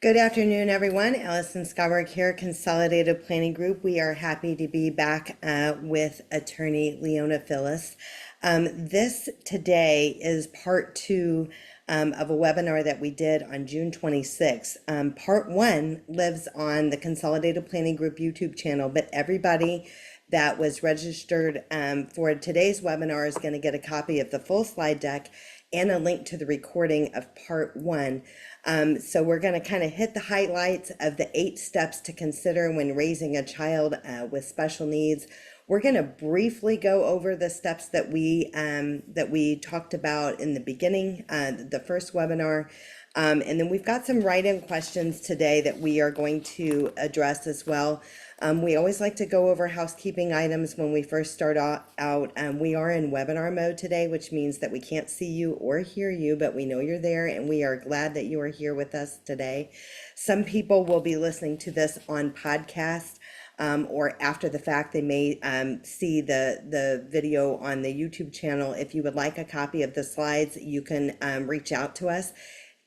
Good afternoon, everyone. Allison Skyberg here, Consolidated Planning Group. We are happy to be back with attorney Leona Filis. This today is part two of a webinar that we did on June 26th. Part one lives on the Consolidated Planning Group YouTube channel, but everybody that was registered for today's webinar is going to get a copy of the full slide deck and a link to the recording of part one. So we're going to kind of hit the highlights of the 8 steps to consider when raising a child with special needs. We're going to briefly go over the steps that we talked about in the beginning, the first webinar. And then we've got some write-in questions today that we are going to address as well. We always like to go over housekeeping items when we first start out. We are in webinar mode today, which means that we can't see you or hear you, but we know you're there and we are glad that you are here with us today. Some people will be listening to this on podcast or after the fact. They may see the video on the YouTube channel. If you would like a copy of the slides, you can reach out to us.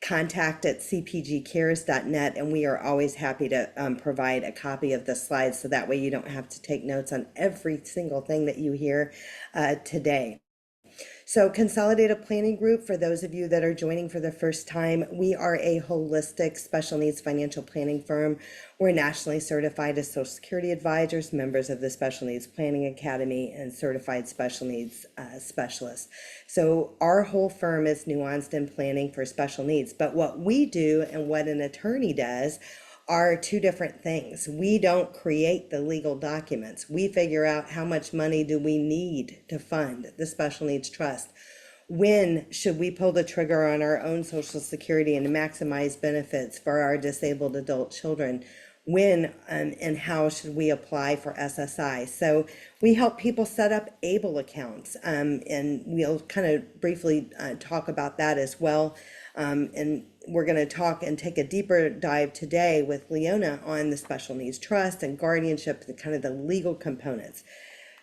Contact at cpgcares.net, and we are always happy to provide a copy of the slides, so that way you don't have to take notes on every single thing that you hear today. So Consolidated Planning Group, for those of you that are joining for the first time, we are a holistic special needs financial planning firm. We're nationally certified as Social Security advisors, members of the Special Needs Planning Academy, and certified special needs specialists. So our whole firm is nuanced in planning for special needs. But what we do and what an attorney does are two different things. We don't create the legal documents. We figure out how much money do we need to fund the special needs trust. When should we pull the trigger on our own Social Security and to maximize benefits for our disabled adult children? When and how should we apply for SSI? So we help people set up ABLE accounts, and we'll kind of briefly talk about that as well. And we're going to talk and take a deeper dive today with Leona on the special needs trust and guardianship, the kind of the legal components.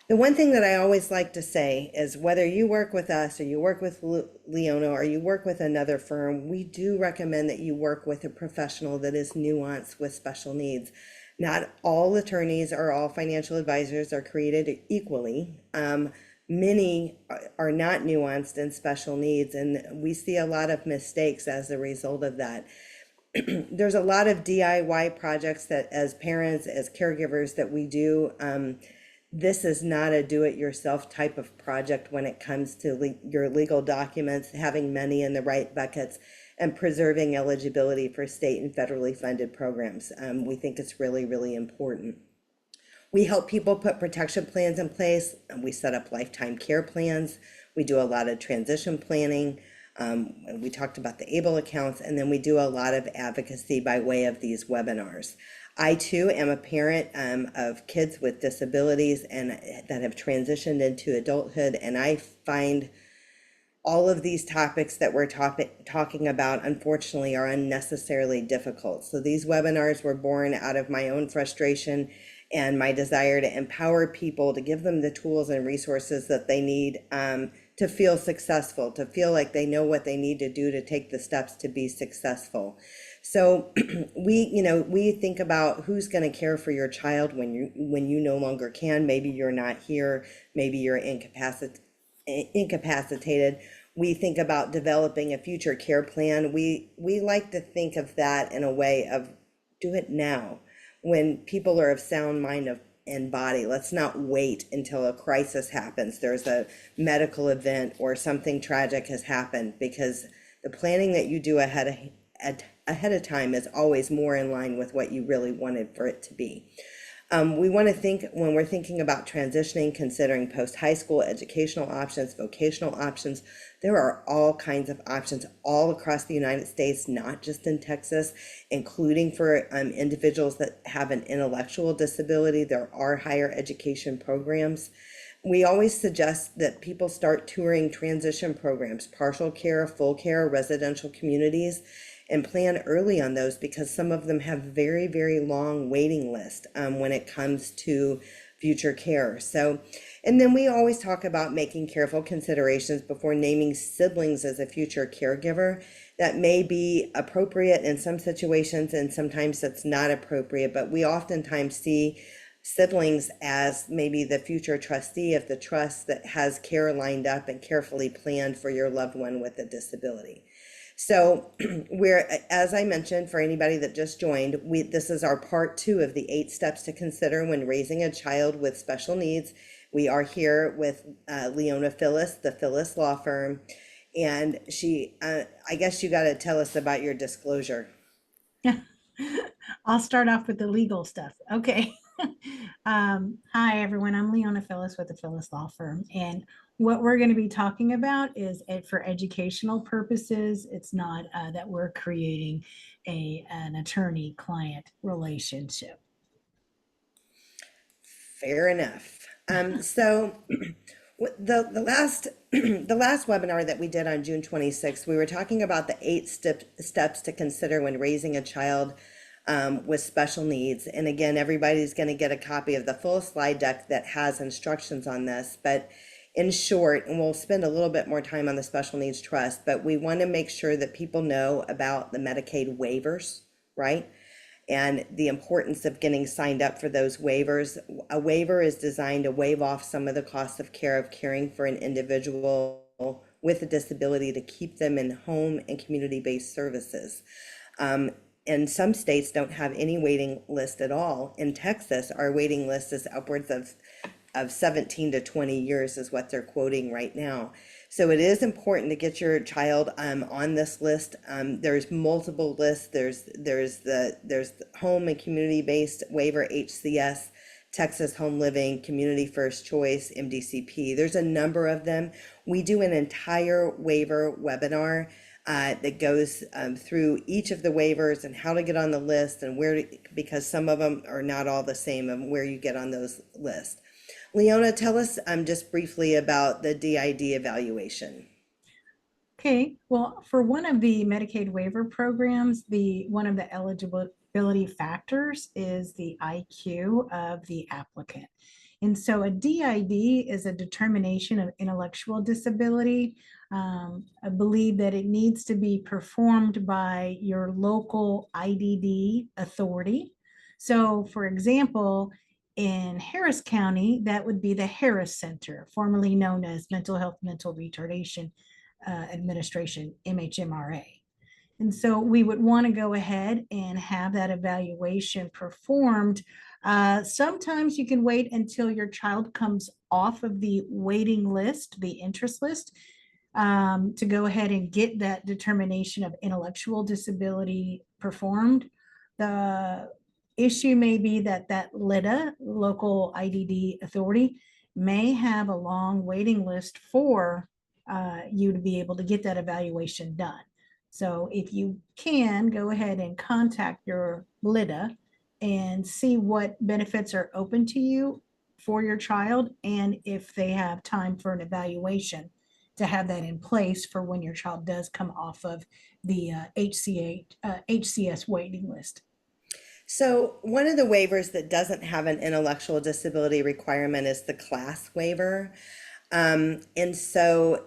The one thing that I always like to say is whether you work with us or you work with Leona or you work with another firm, we do recommend that you work with a professional that is nuanced with special needs. Not all attorneys or all financial advisors are created equally. Many are not nuanced in special needs, and we see a lot of mistakes as a result of that. There's a lot of DIY projects that as parents, as caregivers, that we do. This is not a do-it-yourself type of project when it comes to your legal documents, having money in the right buckets, and preserving eligibility for state and federally funded programs. We think it's really, really important. We help people put protection plans in place, and we set up lifetime care plans. We do a lot of transition planning. We talked about the ABLE accounts, and then we do a lot of advocacy by way of these webinars. I too am a parent of kids with disabilities and that have transitioned into adulthood, and I find all of these topics that we're talking about, unfortunately, are unnecessarily difficult. So these webinars were born out of my own frustration and my desire to empower people, to give them the tools and resources that they need to feel successful, to feel like they know what they need to do to take the steps to be successful. So we think about who's going to care for your child when you no longer can. Maybe you're not here, maybe you're incapacitated. We think about developing a future care plan. We like to think of that in a way of do it now, when people are of sound mind and body. Let's not wait until a crisis happens. There's a medical event or something tragic has happened, because the planning that you do ahead of time is always more in line with what you really wanted for it to be. We want to think, when we're thinking about transitioning, considering post-high school educational options, vocational options. There are all kinds of options all across the United States, not just in Texas, including for individuals that have an intellectual disability. There are higher education programs. We always suggest that people start touring transition programs, partial care, full care, residential communities, and plan early on those, because some of them have very, very long waiting lists when it comes to future care. So And then we always talk about making careful considerations before naming siblings as a future caregiver. That may be appropriate in some situations, and sometimes that's not appropriate, but we oftentimes see siblings as maybe the future trustee of the trust that has care lined up and carefully planned for your loved one with a disability. So we're, as I mentioned, for anybody that just joined, this is our part 2 of the 8 steps to consider when raising a child with special needs. We are here with Leona Filis, the Filis Law Firm, and I guess you got to tell us about your disclosure. I'll start off with the legal stuff. Okay. Hi, everyone. I'm Leona Filis with the Filis Law Firm. And what we're going to be talking about is for educational purposes. It's not that we're creating an attorney-client relationship. Fair enough. So the last the last webinar that we did on June 26th, we were talking about the 8 steps to consider when raising a child with special needs. And again, everybody's going to get a copy of the full slide deck that has instructions on this. But in short, and we'll spend a little bit more time on the special needs trust, but we want to make sure that people know about the Medicaid waivers, right? And the importance of getting signed up for those waivers. A waiver is designed to waive off some of the costs of caring for an individual with a disability to keep them in home and community-based services. And some states don't have any waiting list at all. In Texas, our waiting list is upwards of 17 to 20 years is what they're quoting right now. So it is important to get your child on this list. There's multiple lists. There's the home and community-based waiver, HCS, Texas Home Living, Community First Choice, MDCP. There's a number of them. We do an entire waiver webinar that goes through each of the waivers and how to get on the list and because some of them are not all the same, and where you get on those lists. Leona, tell us just briefly about the DID evaluation. Okay, well, for one of the Medicaid waiver programs, one of the eligibility factors is the IQ of the applicant. And so a DID is a determination of intellectual disability. I believe that it needs to be performed by your local IDD authority. So, for example, in Harris County, that would be the Harris Center, formerly known as Mental Health Mental Retardation Administration, MHMRA. And so we would want to go ahead and have that evaluation performed. Sometimes you can wait until your child comes off of the waiting list, the interest list, to go ahead and get that determination of intellectual disability performed. The issue may be that LIDA, local IDD authority, may have a long waiting list for you to be able to get that evaluation done. So if you can, go ahead and contact your LIDA and see what benefits are open to you for your child, and if they have time for an evaluation to have that in place for when your child does come off of the HCS waiting list. So one of the waivers that doesn't have an intellectual disability requirement is the class waiver. And so,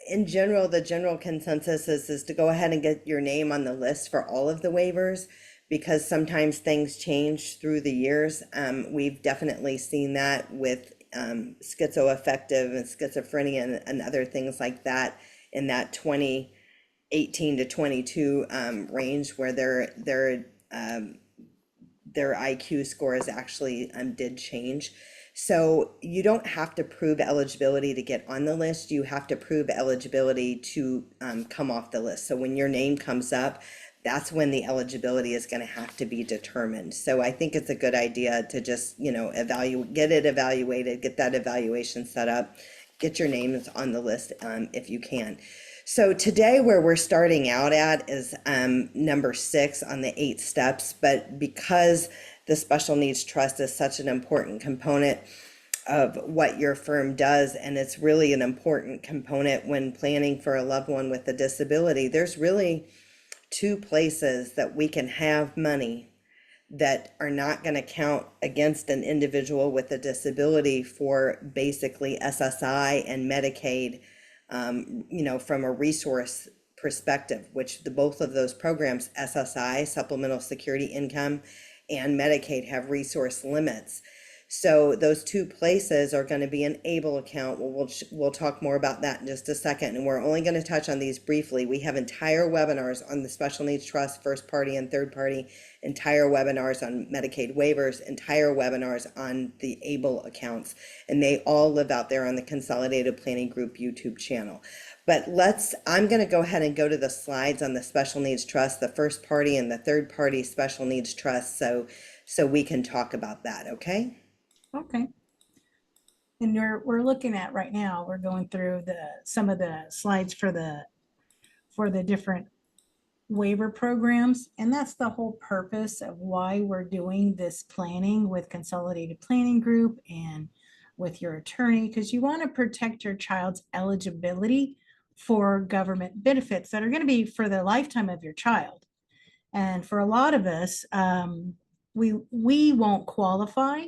in general, the general consensus is to go ahead and get your name on the list for all of the waivers, because sometimes things change through the years. We've definitely seen that with schizoaffective and schizophrenia and other things like that in that 2018 to 22 range, where their IQ scores actually did change. So you don't have to prove eligibility to get on the list. You have to prove eligibility to come off the list. So when your name comes up, that's when the eligibility is going to have to be determined. So I think it's a good idea to just, get it evaluated, get that evaluation set up, get your names on the list if you can. So today, where we're starting out at is number 6 on the 8 steps, but because the Special Needs Trust is such an important component of what your firm does, and it's really an important component when planning for a loved one with a disability, there's really 2 places that we can have money that are not going to count against an individual with a disability for basically SSI and Medicaid, from a resource perspective, which both of those programs, SSI, Supplemental Security Income, and Medicaid have resource limits. So those two places are going to be an ABLE account. We'll talk more about that in just a second. And we're only going to touch on these briefly. We have entire webinars on the Special Needs Trust, first party and third party, entire webinars on Medicaid waivers, entire webinars on the ABLE accounts. And they all live out there on the Consolidated Planning Group YouTube channel. But I'm going to go ahead and go to the slides on the Special Needs Trust, the first party and the third party Special Needs Trust, so we can talk about that, okay? Okay. And we're looking at right now, we're going through some of the slides for the different waiver programs. And that's the whole purpose of why we're doing this planning with Consolidated Planning Group and with your attorney, because you want to protect your child's eligibility for government benefits that are going to be for the lifetime of your child. And for a lot of us, we won't qualify.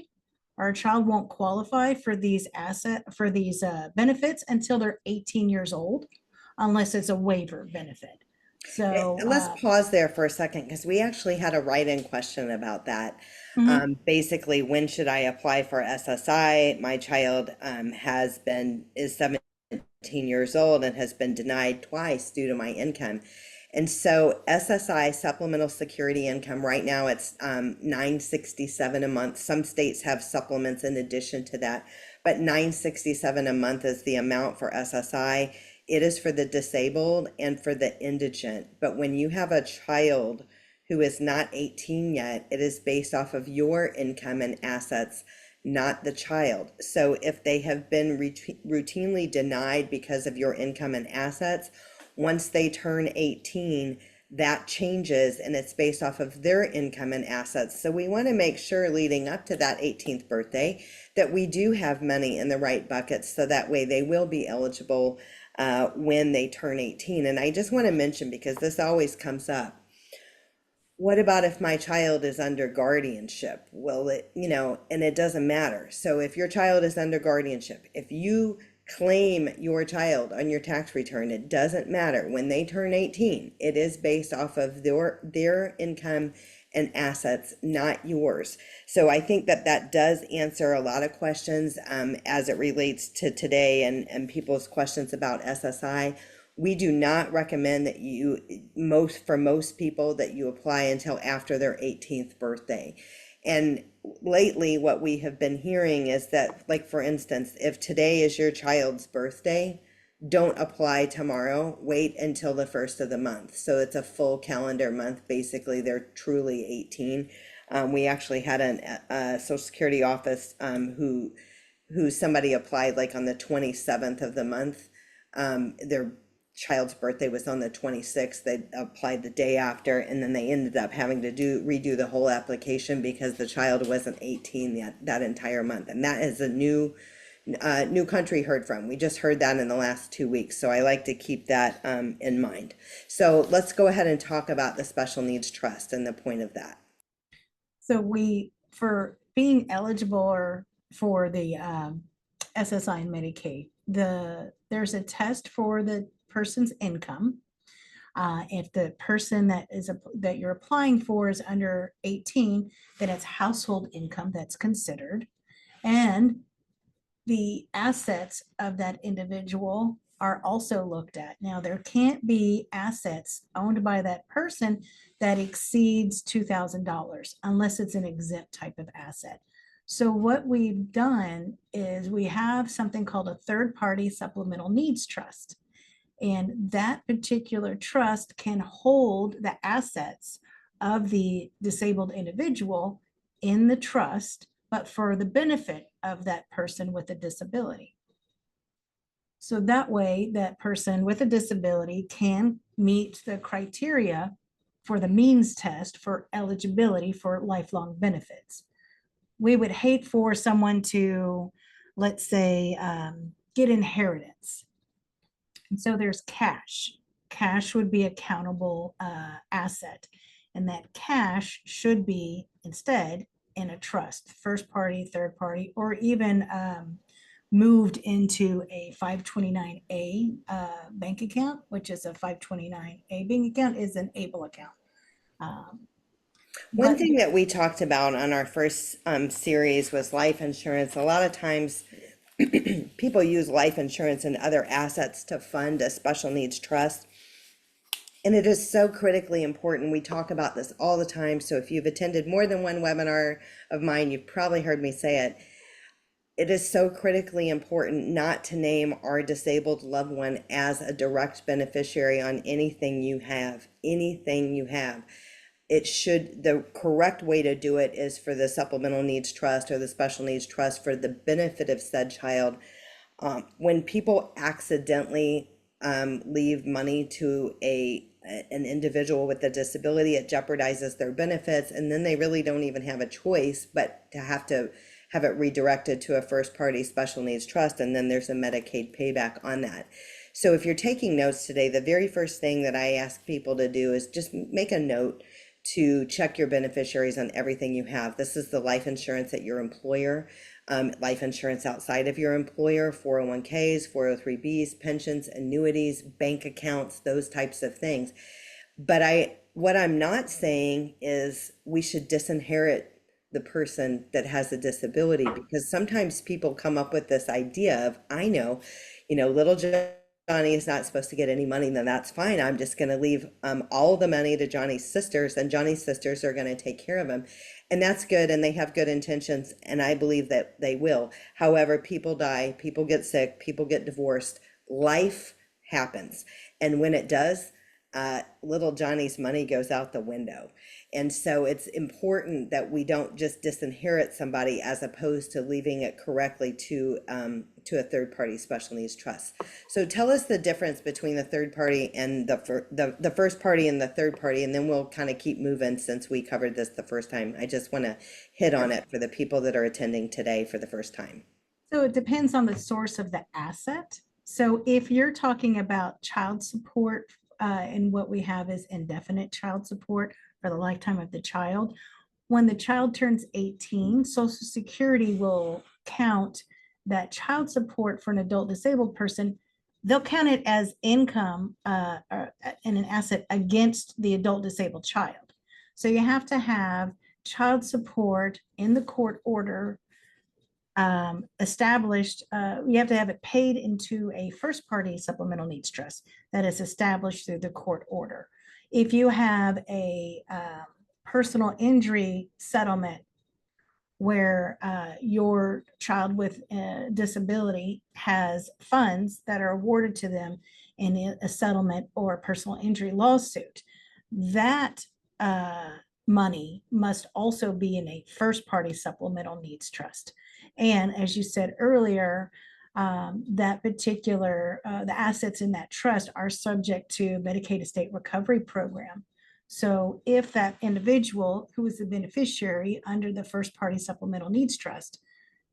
Our child won't qualify for these benefits until they're 18 years old, unless it's a waiver benefit. So Let's pause there for a second, because we actually had a write-in question about that. Basically, when should I apply for SSI? My child is 17 years old and has been denied twice due to my income. And so SSI, Supplemental Security Income, right now it's $967 a month. Some states have supplements in addition to that, but $967 a month is the amount for SSI. It is for the disabled and for the indigent. But when you have a child who is not 18 yet, it is based off of your income and assets, not the child. So if they have been routinely denied because of your income and assets, once they turn 18, that changes and it's based off of their income and assets. So we want to make sure leading up to that 18th birthday that we do have money in the right buckets, so that way they will be eligible when they turn 18. And I just want to mention, because this always comes up, what about if my child is under guardianship? Well, and it doesn't matter. So if your child is under guardianship, if you claim your child on your tax return, it doesn't matter. When they turn 18, it is based off of their income and assets, not yours. So I think that does answer a lot of questions as it relates to today and people's questions about SSI. We do not recommend that for most people, that you apply until after their 18th birthday. And lately, what we have been hearing is that, like, for instance, if today is your child's birthday, don't apply tomorrow. Wait until the first of the month. So it's a full calendar month. Basically, they're truly 18. We actually had a Social Security office who somebody applied like on the 27th of the month. Their child's birthday was on the 26th. They applied the day after, and then they ended up having to redo the whole application because the child wasn't 18 that entire month. And that is a new country heard from. We just heard that in the last 2 weeks. So I like to keep that in mind. So let's go ahead and talk about the Special Needs Trust and the point of that. So for being eligible for the SSI and Medicaid, there's a test for the person's income. If the person that you're applying for is under 18, then it's household income that's considered, and the assets of that individual are also looked at. Now, there can't be assets owned by that person that exceeds $2,000 unless it's an exempt type of asset. So what we've done is we have something called a third-party supplemental needs trust. And that particular trust can hold the assets of the disabled individual in the trust, but for the benefit of that person with a disability. So that way, that person with a disability can meet the criteria for the means test for eligibility for lifelong benefits. We would hate for someone to, let's say, get inheritance. And so there's cash. Cash would be a countable asset. And that cash should be instead in a trust, first party, third party, or even moved into a 529A bank account, which is a 529A bank account is an ABLE account. Um, One but thing that we talked about on our first series was life insurance. A lot of times people use life insurance and other assets to fund a special needs trust. And it is so critically important. We talk about this all the time. So if you've attended more than one webinar of mine, you've probably heard me say it. It is so critically important not to name our disabled loved one as a direct beneficiary on anything you have, anything you have. It should, the correct way to do it is for the supplemental needs trust or the special needs trust for the benefit of said child. When people accidentally leave money to an individual with a disability, it jeopardizes their benefits, and then they really don't even have a choice but to have it redirected to a first party special needs trust, and then there's a Medicaid payback on that. So if you're taking notes today, the very first thing that I ask people to do is just make a note to check your beneficiaries on everything you have. This is the life insurance at your employer, life insurance outside of your employer, 401ks, 403bs, pensions, annuities, bank accounts, those types of things. But what I'm not saying is we should disinherit the person that has a disability, because sometimes people come up with this idea of, I know, little Johnny is not supposed to get any money, then that's fine. I'm just going to leave all the money to Johnny's sisters, and Johnny's sisters are going to take care of him. And that's good, and they have good intentions, and I believe that they will. However, people die, people get sick, people get divorced, life happens. And when it does, little Johnny's money goes out the window. And so it's important that we don't just disinherit somebody as opposed to leaving it correctly to a third party special needs trust. So tell us the difference between the third party and the first party and the third party, and then we'll kind of keep moving since we covered this the first time. I just want to hit on it for the people that are attending today for the first time. So it depends on the source of the asset. So if you're talking about child support, and what we have is indefinite child support for the lifetime of the child, when the child turns 18, Social Security will count that child support for an adult disabled person. They'll count it as income and an asset against the adult disabled child. So you have to have child support in the court order established. You have to have it paid into a first party supplemental needs trust that is established through the court order. If you have a personal injury settlement where your child with a disability has funds that are awarded to them in a settlement or a personal injury lawsuit, that money must also be in a first party supplemental needs trust. And as you said earlier, that particular, the assets in that trust are subject to Medicaid estate recovery program. So if that individual who is the beneficiary under the first party supplemental needs trust,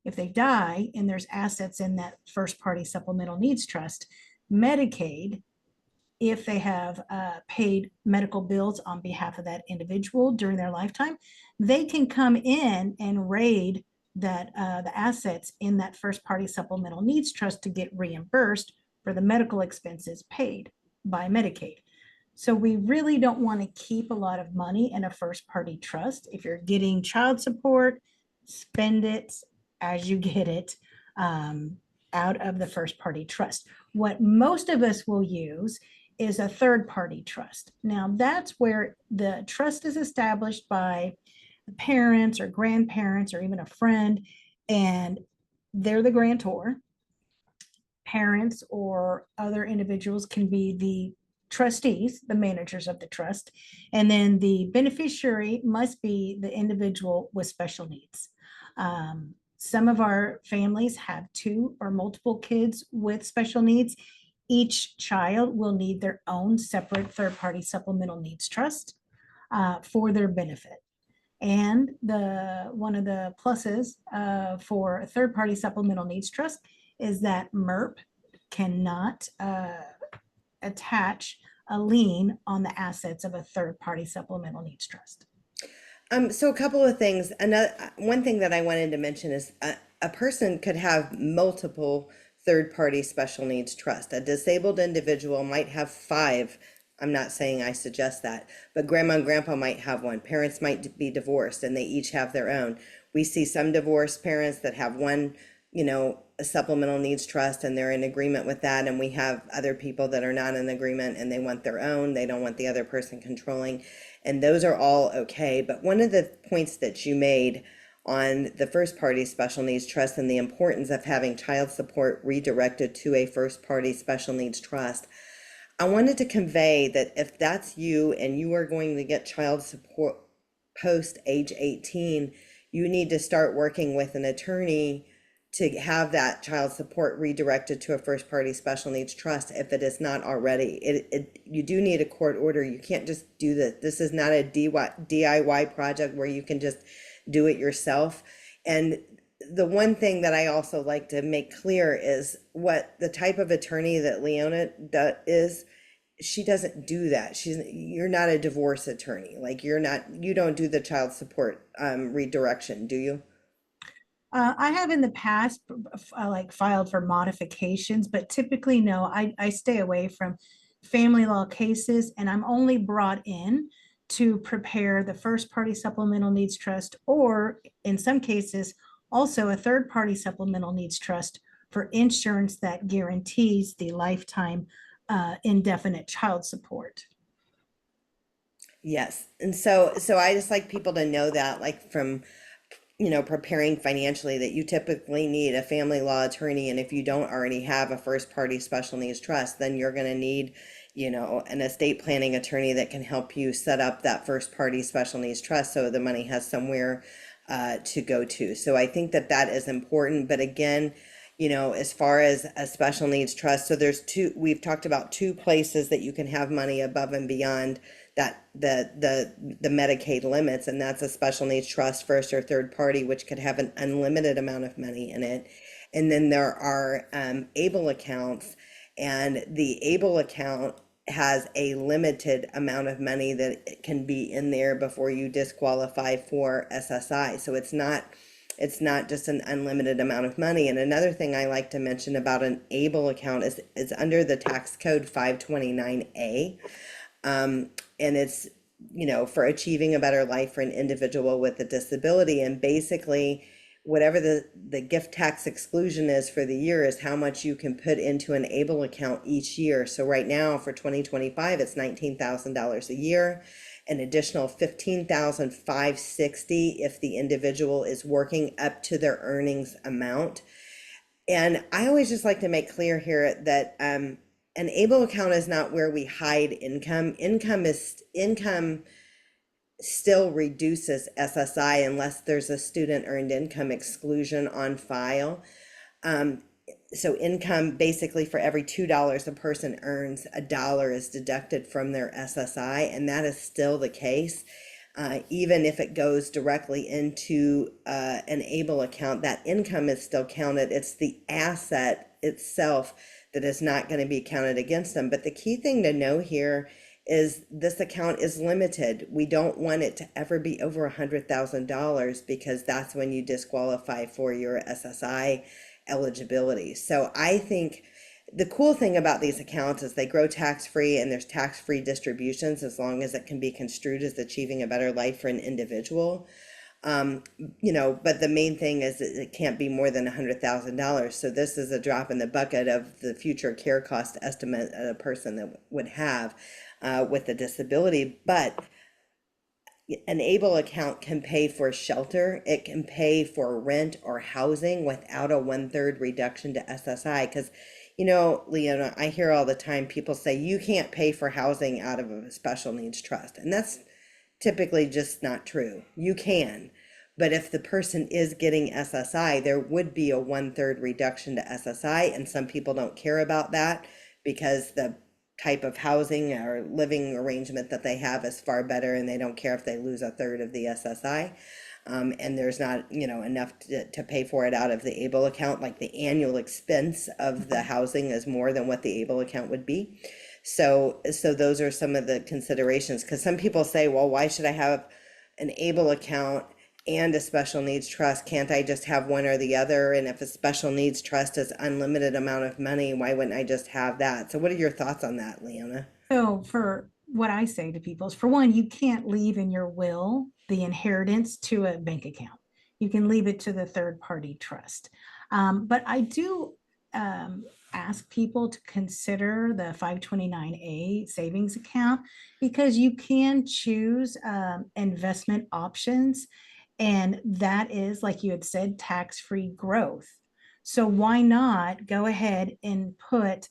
if they die and there's assets in that first party supplemental needs trust, Medicaid, if they have paid medical bills on behalf of that individual during their lifetime, they can come in and raid that the assets in that first party supplemental needs trust to get reimbursed for the medical expenses paid by Medicaid. So we really don't want to keep a lot of money in a first party trust. If you're getting child support, spend it as you get it out of the first party trust. What most of us will use is a third party trust. Now that's where the trust is established by parents or grandparents or even a friend, and they're the grantor. Parents or other individuals can be the trustees, the managers of the trust, and then the beneficiary must be the individual with special needs. Some of our families have two or multiple kids with special needs. Each child will need their own separate third-party supplemental needs trust for their benefit. And one of the pluses for a third-party supplemental needs trust is that MERP cannot attach a lien on the assets of a third-party supplemental needs trust. So a couple of things. Another one thing that I wanted to mention is a person could have multiple third-party special needs trust. A disabled individual might have five. I'm not saying I suggest that, but grandma and grandpa might have one. Parents might be divorced and they each have their own. We see some divorced parents that have one, a supplemental needs trust and they're in agreement with that. And we have other people that are not in agreement and they want their own. They don't want the other person controlling. And those are all okay. But one of the points that you made on the first party special needs trust and the importance of having child support redirected to a first party special needs trust, I wanted to convey that if that's you and you are going to get child support post age 18, you need to start working with an attorney to have that child support redirected to a first party special needs trust if it is not already. You do need a court order. You can't just do this. This is not a DIY project where you can just do it yourself. And the one thing that I also like to make clear is what the type of attorney that Leona is. She doesn't do that. You're not a divorce attorney. Like you don't do the child support redirection, do you? I have in the past like filed for modifications, but typically no, I stay away from family law cases, and I'm only brought in to prepare the first party supplemental needs trust, or in some cases, also a third party supplemental needs trust for insurance that guarantees the lifetime indefinite child support. Yes. And so I just like people to know that, like from preparing financially, that you typically need a family law attorney. And if you don't already have a first party special needs trust, then you're going to need, an estate planning attorney that can help you set up that first party special needs trust so the money has somewhere to go to. So I think that that is important. But again, as far as a special needs trust, so we've talked about two places that you can have money above and beyond that the Medicaid limits, and that's a special needs trust, first or third party, which could have an unlimited amount of money in it. And then there are ABLE accounts, and the ABLE account has a limited amount of money that can be in there before you disqualify for SSI. So it's not just an unlimited amount of money. And another thing I like to mention about an ABLE account is under the tax code 529A. And it's, for achieving a better life for an individual with a disability. And basically, whatever the gift tax exclusion is for the year is how much you can put into an ABLE account each year. So right now for 2025, it's $19,000 a year. An additional $15,560 if the individual is working up to their earnings amount. And I always just like to make clear here that an ABLE account is not where we hide income. Income still reduces SSI unless there's a student earned income exclusion on file. So income, basically for every $2 a person earns, $1 is deducted from their SSI, and that is still the case. Even if it goes directly into an ABLE account, that income is still counted. It's the asset itself that is not going to be counted against them. But the key thing to know here is this account is limited. We don't want it to ever be over $100,000 because that's when you disqualify for your SSI eligibility. So I think the cool thing about these accounts is they grow tax-free, and there's tax-free distributions as long as it can be construed as achieving a better life for an individual. But the main thing is that it can't be more than $100,000. So this is a drop in the bucket of the future care cost estimate a person that would have with a disability. But an ABLE account can pay for shelter. It can pay for rent or housing without a 1/3 reduction to SSI. Because, Leona, I hear all the time people say you can't pay for housing out of a special needs trust. And that's typically just not true. You can. But if the person is getting SSI, there would be a 1/3 reduction to SSI. And some people don't care about that because the type of housing or living arrangement that they have is far better, and they don't care if they lose a third of the SSI. And there's not, enough to pay for it out of the ABLE account. Like the annual expense of the housing is more than what the ABLE account would be. So those are some of the considerations, because some people say, well, why should I have an able account and a special needs trust? Can't I just have one or the other? And if a special needs trust is unlimited amount of money, why wouldn't I just have that? So what are your thoughts on that, Leona? So for what I say to people is, for one, you can't leave in your will the inheritance to a bank account. You can leave it to the third party trust. But I do ask people to consider the 529A savings account, because you can choose investment options. And that is, like you had said, tax-free growth. So why not go ahead and put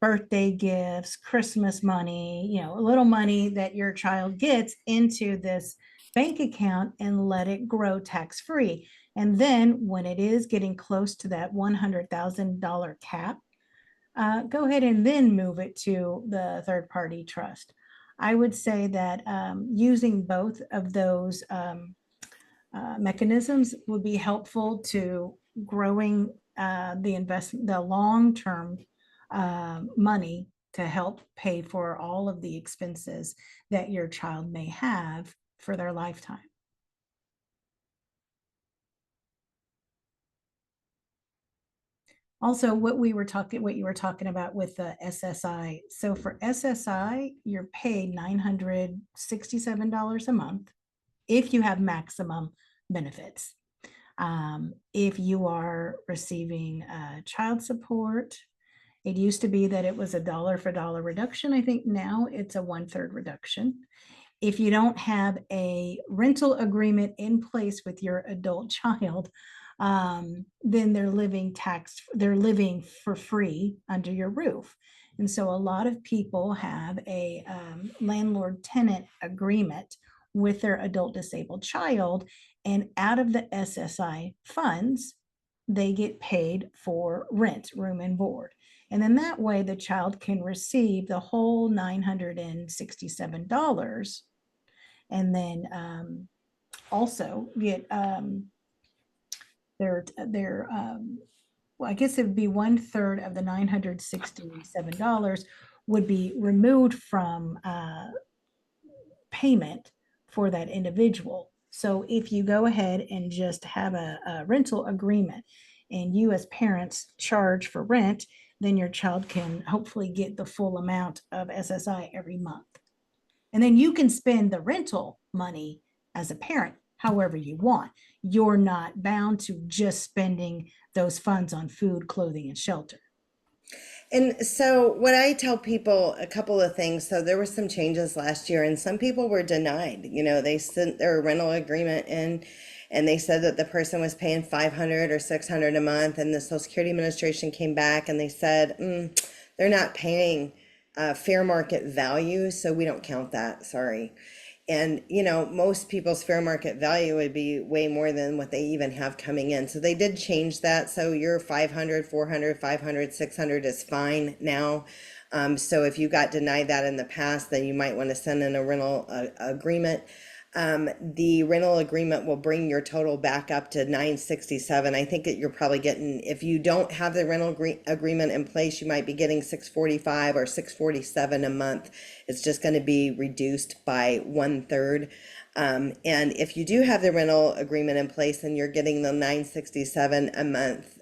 birthday gifts, Christmas money, a little money that your child gets into this bank account and let it grow tax free. And then when it is getting close to that $100,000 cap, go ahead and then move it to the third party trust. I would say that using both of those mechanisms would be helpful to growing the long term money to help pay for all of the expenses that your child may have for their lifetime. Also, what you were talking about with the SSI. So for SSI, you're paid $967 a month if you have maximum benefits. If you are receiving child support, it used to be that it was a dollar for dollar reduction. I think now it's a 1/3 reduction. If you don't have a rental agreement in place with your adult child, then they're living for free under your roof. And so a lot of people have a landlord tenant agreement with their adult disabled child, and out of the SSI funds, they get paid for rent, room and board. And then that way the child can receive the whole $967, and then also get their well, I guess it would be 1/3 of the $967 would be removed from payment for that individual. So if you go ahead and just have a rental agreement and you as parents charge for rent, then your child can hopefully get the full amount of SSI every month. And then you can spend the rental money as a parent however you want. You're not bound to just spending those funds on food, clothing, and shelter. And so what I tell people, a couple of things. So there were some changes last year and some people were denied. They sent their rental agreement in and they said that the person was paying 500 or 600 a month, and the Social Security Administration came back and they said, they're not paying fair market value, so we don't count that. Sorry. And, most people's fair market value would be way more than what they even have coming in. So they did change that. So your 500, 400, 500, 600 is fine now. So if you got denied that in the past, then you might want to send in a rental agreement. The rental agreement will bring your total back up to 967. I think that you're probably getting, if you don't have the rental agreement in place, you might be getting 645 or 647 a month. It's just going to be reduced by 1/3. And if you do have the rental agreement in place and you're getting the 967 a month,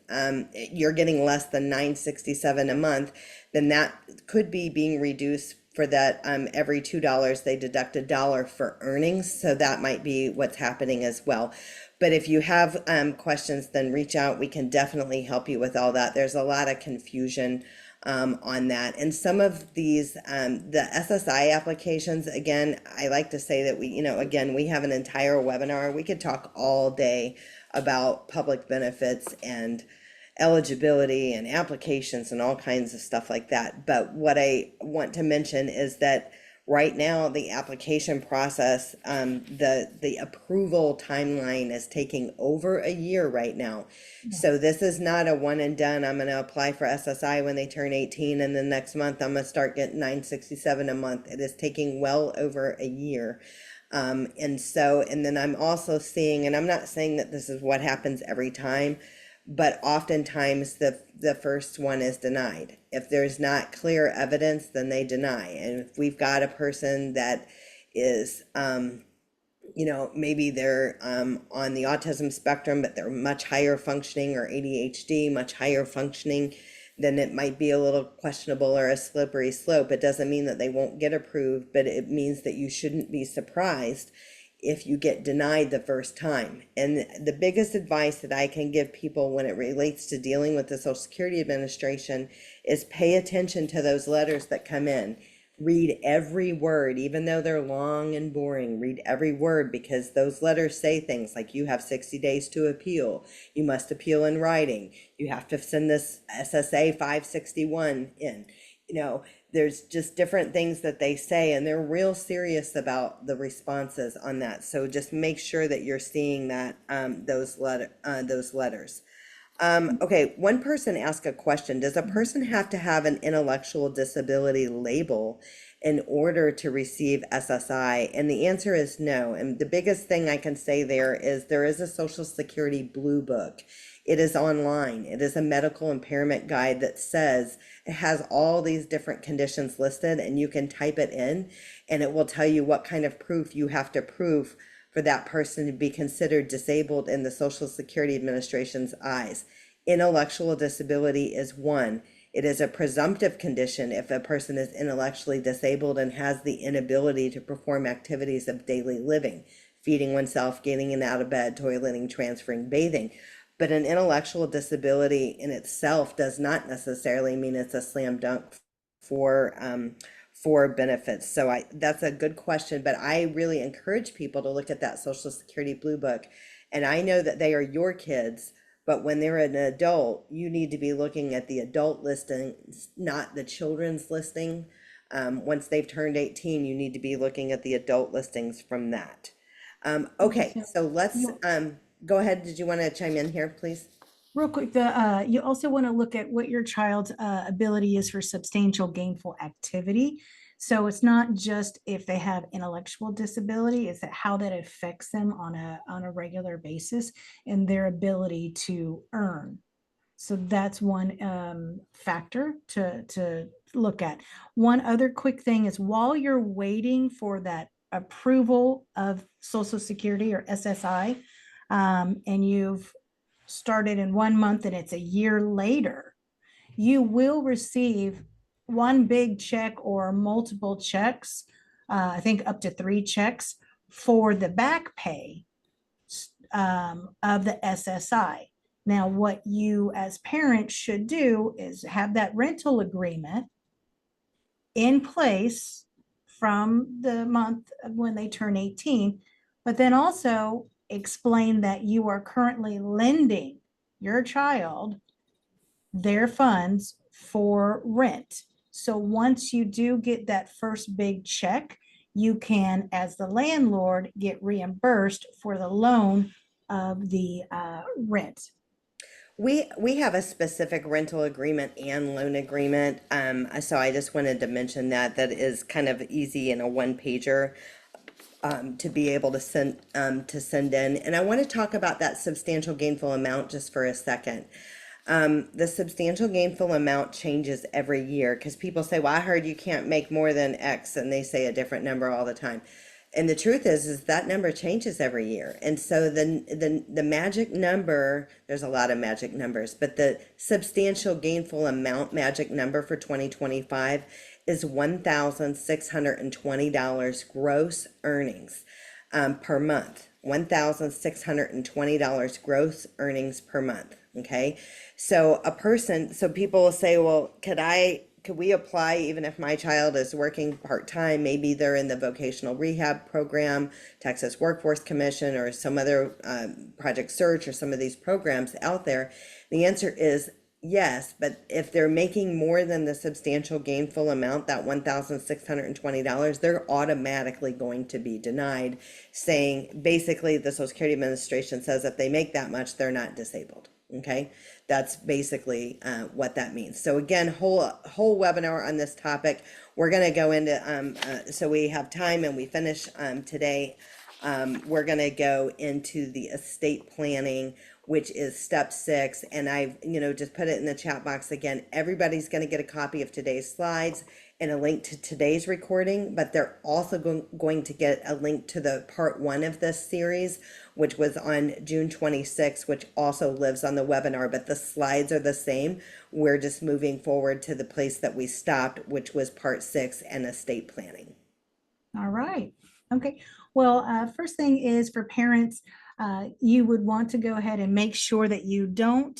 you're getting less than 967 a month, then that could be being reduced for that. Every $2 they deduct $1 for earnings, so that might be what's happening as well. But if you have questions, then reach out. We can definitely help you with all that. There's a lot of confusion on that, and some of these the SSI applications, again, I like to say that we have an entire webinar. We could talk all day about public benefits and eligibility and applications and all kinds of stuff like that. But what I want to mention is that right now the application process, the approval timeline is taking over a year right now. So this is not a one and done. I'm going to apply for SSI when they turn 18 and the next month I'm going to start getting 967 a month. It is taking well over a year. And then I'm also seeing, and I'm not saying that this is what happens every time, but oftentimes the first one is denied. If there's not clear evidence, then they deny. And if we've got a person that is, maybe they're on the autism spectrum, but they're much higher functioning, or ADHD, much higher functioning, then it might be a little questionable or a slippery slope. It doesn't mean that they won't get approved, but it means that you shouldn't be surprised if you get denied the first time. And the biggest advice that I can give people when it relates to dealing with the Social Security Administration is pay attention to those letters that come in. Read every word, even though they're long and boring. Read every word, because those letters say things like you have 60 days to appeal. You must appeal in writing. You have to send this SSA 561 in. There's just different things that they say, and they're real serious about the responses on that. So just make sure that you're seeing that those letters. Okay, one person asked a question. Does a person have to have an intellectual disability label in order to receive SSI? And the answer is no. And the biggest thing I can say there is a Social Security Blue Book. It is online. It is a medical impairment guide that says it has all these different conditions listed, and you can type it in and it will tell you what kind of proof you have to prove for that person to be considered disabled in the Social Security Administration's eyes. Intellectual disability is one. It is a presumptive condition if a person is intellectually disabled and has the inability to perform activities of daily living, feeding oneself, getting in and out of bed, toileting, transferring, bathing. But an intellectual disability in itself does not necessarily mean it's a slam dunk for benefits. So that's a good question, but I really encourage people to look at that Social Security Blue Book. And I know that they are your kids, but when they're an adult, you need to be looking at the adult listing, not the children's listing. Once they've turned 18, you need to be looking at the adult listings from that. Okay, so let's go ahead. Did you want to chime in here, please? Real quick, you also want to look at what your child's ability is for substantial gainful activity. So it's not just if they have intellectual disability, it's that how that affects them on a regular basis and their ability to earn. So that's one factor to look at. One other quick thing is, while you're waiting for that approval of Social Security or SSI, and you've started in 1 month and it's a year later, you will receive one big check or multiple checks, I think up to 3 checks for the back pay of the SSI. Now, what you as parents should do is have that rental agreement in place from the month of when they turn 18, but then also explain that you are currently lending your child their funds for rent. So once you do get that first big check, you can, as the landlord, get reimbursed for the loan of the rent. We have a specific rental agreement and loan agreement. So I just wanted to mention that is kind of easy in a one pager to be able to send in. And I want to talk about that substantial gainful amount just for a second. The substantial gainful amount changes every year, because people say, well, I heard you can't make more than X, and they say a different number all the time. And the truth is that number changes every year. And so the magic number, there's a lot of magic numbers, but the substantial gainful amount magic number for 2025 is $1,620 gross earnings per month. $1,620 gross earnings per month. Okay. So people will say, well, could we apply even if my child is working part-time? Maybe they're in the vocational rehab program, Texas Workforce Commission, or some other Project Search, or some of these programs out there. The answer is yes, but if they're making more than the substantial gainful amount, that $1,620, they're automatically going to be denied, saying basically the Social Security Administration says if they make that much, they're not disabled. Okay, that's basically what that means. So again, whole webinar on this topic. We're going to go into, so we have time and we finish today. We're going to go into the estate planning, which is step 6. And I've, just put it in the chat box again. Everybody's going to get a copy of today's slides and a link to today's recording, but they're also going to get a link to the part 1 of this series, which was on June 26th, which also lives on the webinar, but the slides are the same. We're just moving forward to the place that we stopped, which was part 6 and estate planning. All right. Okay. Well, first thing is for parents, you would want to go ahead and make sure that you don't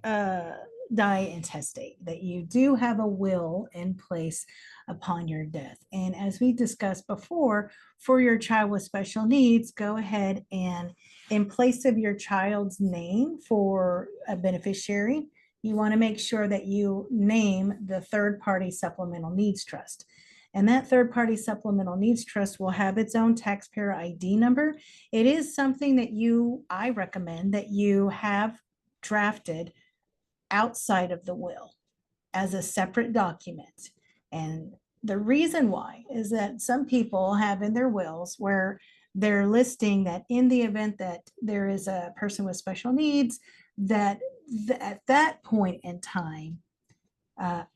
die intestate, that you do have a will in place upon your death. And as we discussed before, for your child with special needs, go ahead and in place of your child's name for a beneficiary, you want to make sure that you name the third-party supplemental needs trust. And that third-party supplemental needs trust will have its own taxpayer ID number. It is something that I recommend that you have drafted outside of the will as a separate document. And the reason why is that some people have in their wills where they're listing that in the event that there is a person with special needs, that at that point in time,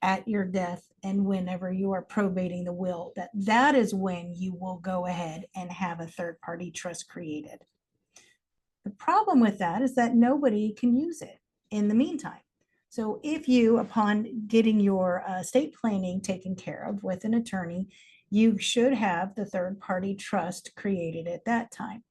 at your death and whenever you are probating the will, that is when you will go ahead and have a third-party trust created. The problem with that is that nobody can use it in the meantime. So if you, upon getting your estate planning taken care of with an attorney, you should have the third-party trust created at that time.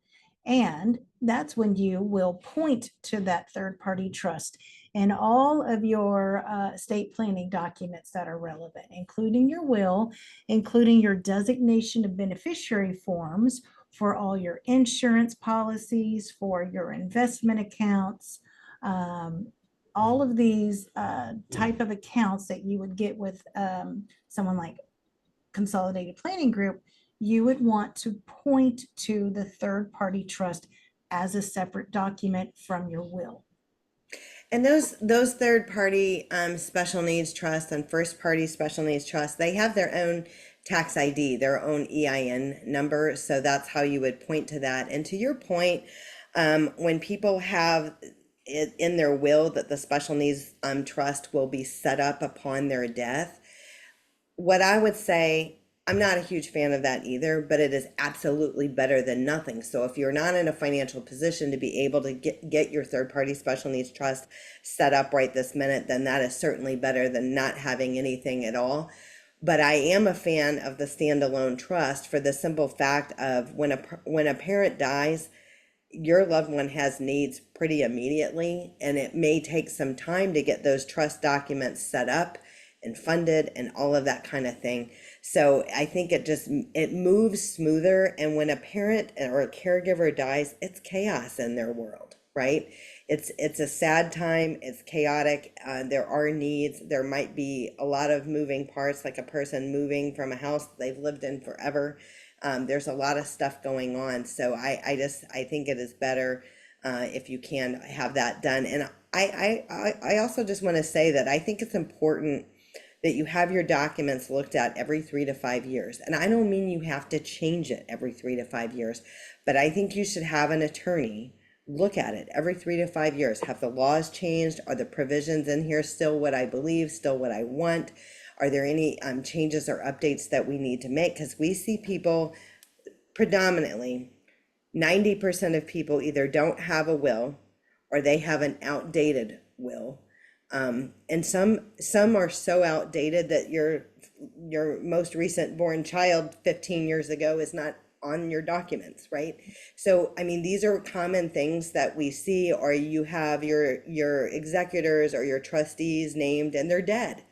And that's when you will point to that third-party trust in all of your estate planning documents that are relevant, including your will, including your designation of beneficiary forms for all your insurance policies, for your investment accounts, all of these type of accounts that you would get with someone like Consolidated Planning Group. You would want to point to the third-party trust as a separate document from your will. And those third-party special needs trusts and first-party special needs trusts, they have their own tax ID, their own EIN number. So that's how you would point to that. And to your point, when people have it in their will that the special needs trust will be set up upon their death, what I would say, I'm not a huge fan of that either, but it is absolutely better than nothing. So if you're not in a financial position to be able to get your third-party special needs trust set up right this minute, then that is certainly better than not having anything at all. But I am a fan of the standalone trust for the simple fact of when a parent dies, your loved one has needs pretty immediately, and it may take some time to get those trust documents set up and funded and all of that kind of thing. So I think it moves smoother. And when a parent or a caregiver dies, it's chaos in their world, right? It's a sad time. It's chaotic. There are needs. There might be a lot of moving parts, like a person moving from a house they've lived in forever. There's a lot of stuff going on. So I think it is better if you can have that done. And I also just want to say that I think it's important that you have your documents looked at every 3 to 5 years. And I don't mean you have to change it every 3 to 5 years, but I think you should have an attorney look at it every 3 to 5 years. Have the laws changed? Are the provisions in here still what I believe, still what I want? Are there any changes or updates that we need to make? Because we see people, predominantly 90% of people either don't have a will or they have an outdated will. And some are so outdated that your most recent born child 15 years ago is not on your documents, right? So, I mean, these are common things that we see, or you have your executors or your trustees named and they're dead.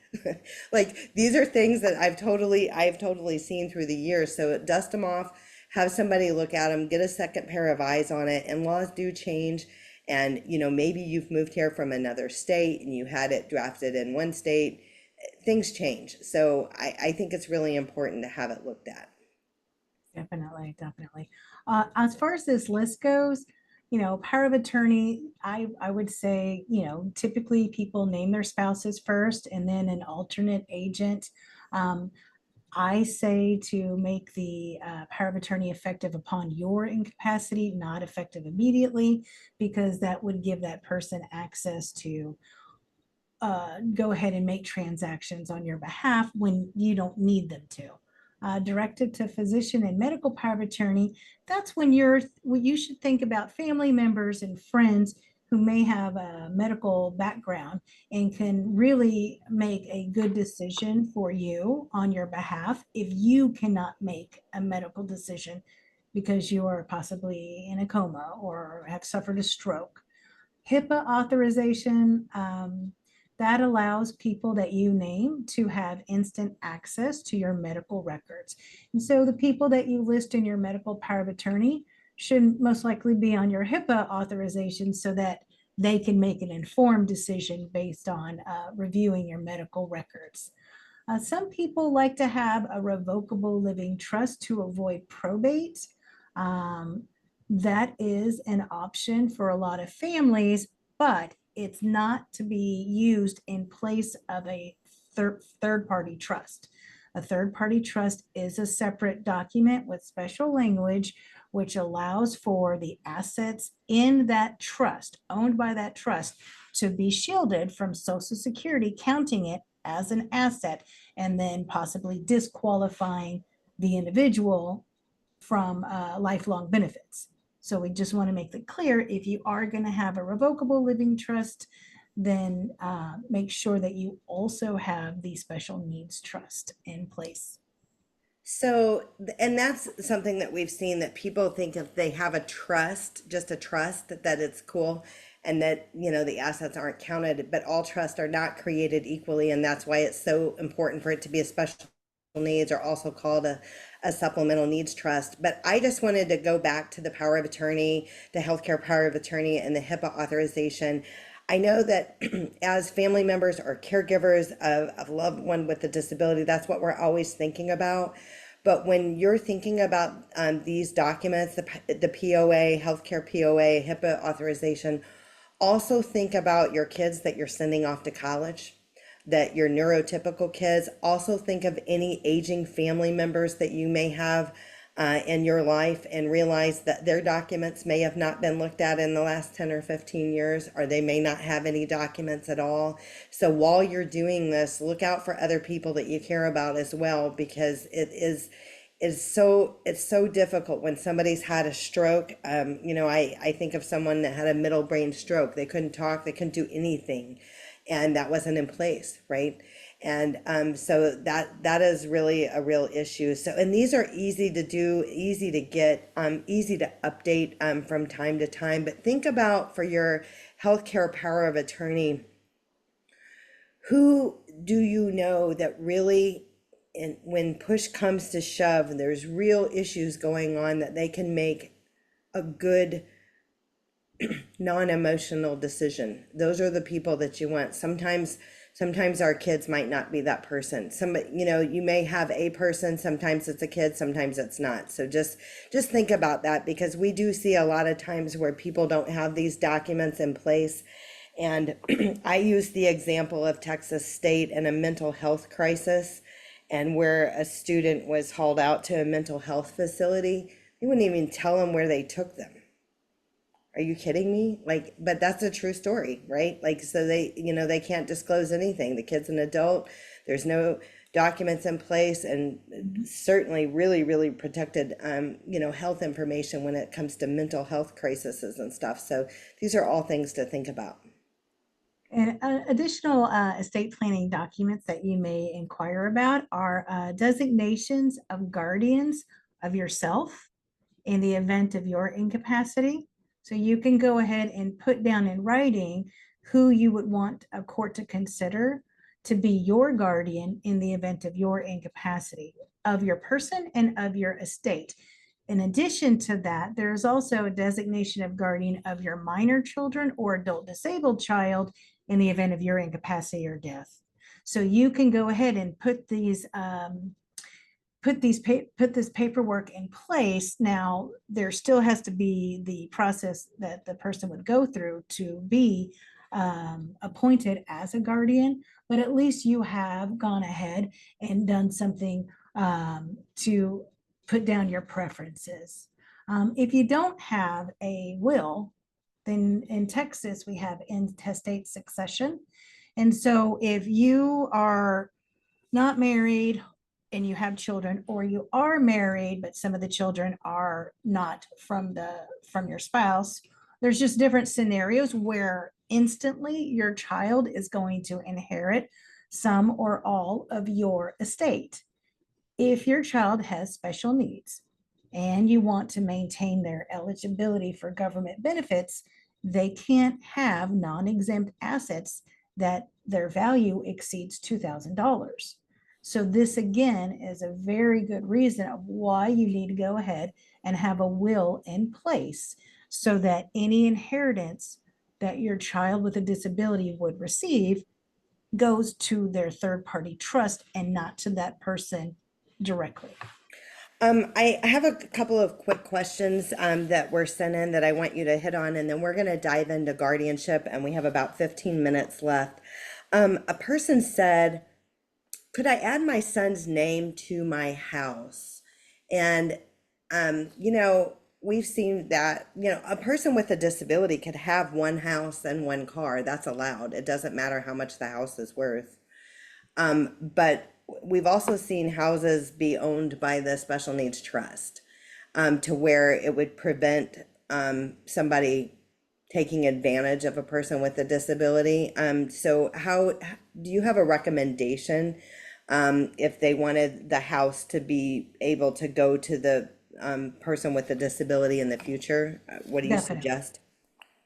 Like, these are things that I've totally seen through the years. So dust them off, have somebody look at them, get a second pair of eyes on it. And laws do change. And, maybe you've moved here from another state and you had it drafted in one state. Things change. So I think it's really important to have it looked at. Definitely. As far as this list goes, power of attorney, I would say, typically people name their spouses first and then an alternate agent. I say to make the power of attorney effective upon your incapacity, not effective immediately, because that would give that person access to go ahead and make transactions on your behalf when you don't need them to. Directed to physician and medical power of attorney, that's when you should think about family members and friends who may have a medical background and can really make a good decision for you on your behalf if you cannot make a medical decision because you are possibly in a coma or have suffered a stroke. HIPAA authorization, that allows people that you name to have instant access to your medical records. And so the people that you list in your medical power of attorney should most likely be on your HIPAA authorization so that they can make an informed decision based on reviewing your medical records. Some people like to have a revocable living trust to avoid probate. Um, that is an option for a lot of families, but it's not to be used in place of a third party trust. A third party trust is a separate document with special language which allows for the assets in that trust, owned by that trust, to be shielded from Social Security counting it as an asset and then possibly disqualifying the individual from lifelong benefits. So we just want to make it clear, if you are going to have a revocable living trust, then make sure that you also have the special needs trust in place. So, and that's something that we've seen, that people think if they have a trust, just a trust, that it's cool, and that, the assets aren't counted, but all trusts are not created equally. And that's why it's so important for it to be a special needs, or also called a supplemental needs trust. But I just wanted to go back to the power of attorney, the healthcare power of attorney, and the HIPAA authorization. I know that as family members or caregivers of a loved one with a disability, that's what we're always thinking about. But when you're thinking about these documents, the POA, healthcare POA, HIPAA authorization, also think about your kids that you're sending off to college, that your neurotypical kids. Also think of any aging family members that you may have in your life, and realize that their documents may have not been looked at in the last 10 or 15 years, or they may not have any documents at all. So while you're doing this, look out for other people that you care about as well, because it's so difficult when somebody's had a stroke. I think of someone that had a middle brain stroke. They couldn't talk, they couldn't do anything, and that wasn't in place, right? And so that is really a real issue. So, and these are easy to do, easy to get, easy to update from time to time. But think about, for your healthcare power of attorney, who do you know that really, and when push comes to shove, there's real issues going on, that they can make a good non-emotional decision. Those are the people that you want. Sometimes our kids might not be that person. Somebody, you may have a person, sometimes it's a kid, sometimes it's not. So just think about that, because we do see a lot of times where people don't have these documents in place. And I use the example of Texas State and a mental health crisis, and where a student was hauled out to a mental health facility. They wouldn't even tell them where they took them. Are you kidding me? Like, but that's a true story, right? Like, so they can't disclose anything. The kid's an adult. There's no documents in place, and certainly really, really protected, health information when it comes to mental health crises and stuff. So these are all things to think about. And additional estate planning documents that you may inquire about are designations of guardians of yourself in the event of your incapacity. So you can go ahead and put down in writing who you would want a court to consider to be your guardian in the event of your incapacity, of your person and of your estate. In addition to that, there's also a designation of guardian of your minor children or adult disabled child in the event of your incapacity or death. So you can go ahead and put this paperwork in place. Now, there still has to be the process that the person would go through to be appointed as a guardian, but at least you have gone ahead and done something to put down your preferences. If you don't have a will, then in Texas, we have intestate succession. And so if you are not married and you have children, or you are married, but some of the children are not from your spouse, there's just different scenarios where instantly your child is going to inherit some or all of your estate. If your child has special needs and you want to maintain their eligibility for government benefits, they can't have non-exempt assets that their value exceeds $2,000. So this again is a very good reason of why you need to go ahead and have a will in place so that any inheritance that your child with a disability would receive goes to their third party trust and not to that person directly. I have a couple of quick questions that were sent in that I want you to hit on, and then we're going to dive into guardianship, and we have about 15 minutes left. A person said, could I add my son's name to my house? And, we've seen that, a person with a disability could have one house and one car. That's allowed. It doesn't matter how much the house is worth. But we've also seen houses be owned by the special needs trust, to where it would prevent somebody taking advantage of a person with a disability. So how do you have a recommendation if they wanted the house to be able to go to the person with a disability in the future? What do you Definitely. suggest?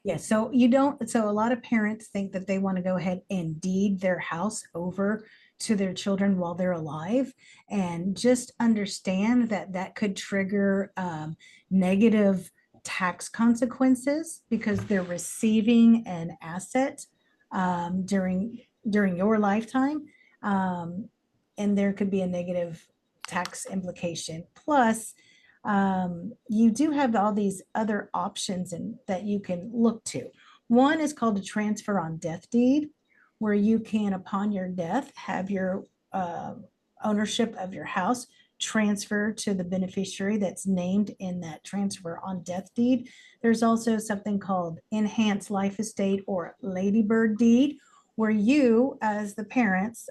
Yeah, so you don't, so a lot of parents think that they want to go ahead and deed their house over to their children while they're alive. And just understand that that could trigger negative tax consequences because they're receiving an asset during your lifetime. Um, and there could be a negative tax implication. Plus, you do have all these other options that you can look to. One is called a transfer on death deed, where you can, upon your death, have your ownership of your house transfer to the beneficiary that's named in that transfer on death deed. There's also something called enhanced life estate or ladybird deed, where you, as the parents,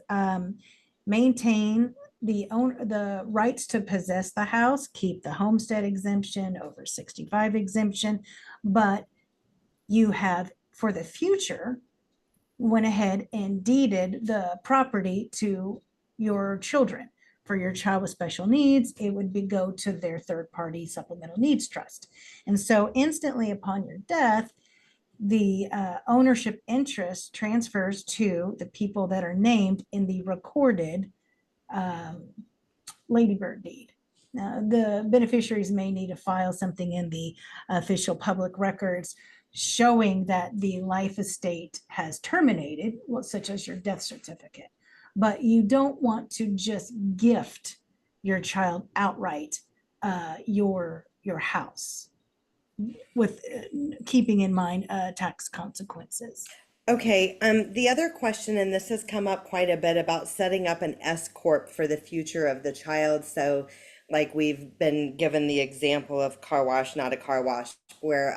maintain the rights to possess the house, keep the homestead exemption, over 65 exemption, but you have for the future went ahead and deeded the property to your children. For your child with special needs, it would go to their third party supplemental needs trust. And so instantly upon your death, the ownership interest transfers to the people that are named in the recorded ladybird deed. Now, the beneficiaries may need to file something in the official public records showing that the life estate has terminated, such as your death certificate. But you don't want to just gift your child outright your house with keeping in mind tax consequences. Okay, the other question, and this has come up quite a bit about setting up an S corp for the future of the child. So, like we've been given the example of car wash, not a car wash, where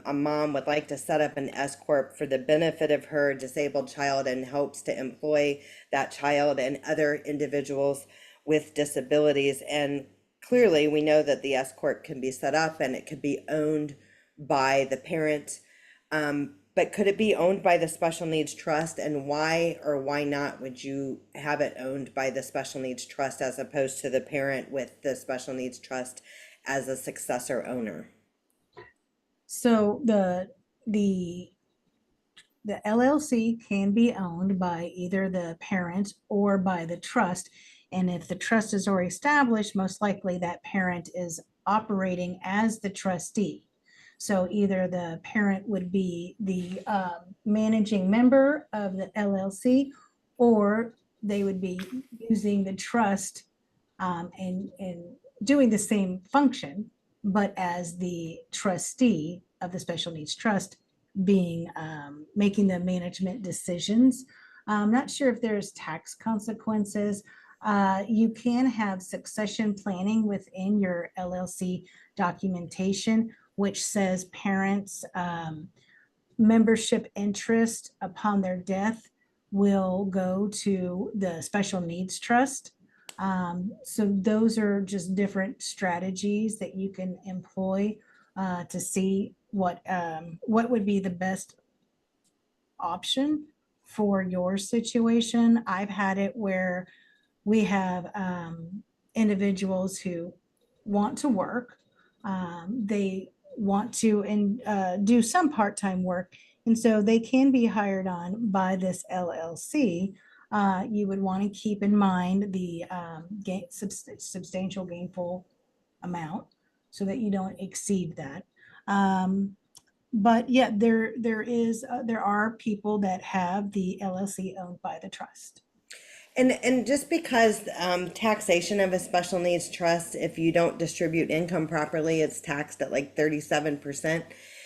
a mom would like to set up an S corp for the benefit of her disabled child and hopes to employ that child and other individuals with disabilities. And clearly, we know that the S corp can be set up and it could be owned by the parent. But could it be owned by the special needs trust, and why or why not would you have it owned by the special needs trust as opposed to the parent with the special needs trust as a successor owner? So the LLC can be owned by either the parent or by the trust. And if the trust is already established, most likely that parent is operating as the trustee. So either the parent would be the managing member of the LLC, or they would be using the trust and doing the same function, but as the trustee of the special needs trust, being making the management decisions. I'm not sure if there's tax consequences. You can have succession planning within your LLC documentation, which says parents' membership interest upon their death will go to the special needs trust. So those are just different strategies that you can employ to see what would be the best option for your situation. I've had it where we have individuals who want to work. They want to do some part-time work, and so they can be hired on by this LLC. You would want to keep in mind the substantial gainful amount so that you don't exceed that. But yeah, there are people that have the LLC owned by the trust. And just because taxation of a special needs trust, if you don't distribute income properly, it's taxed at like 37%.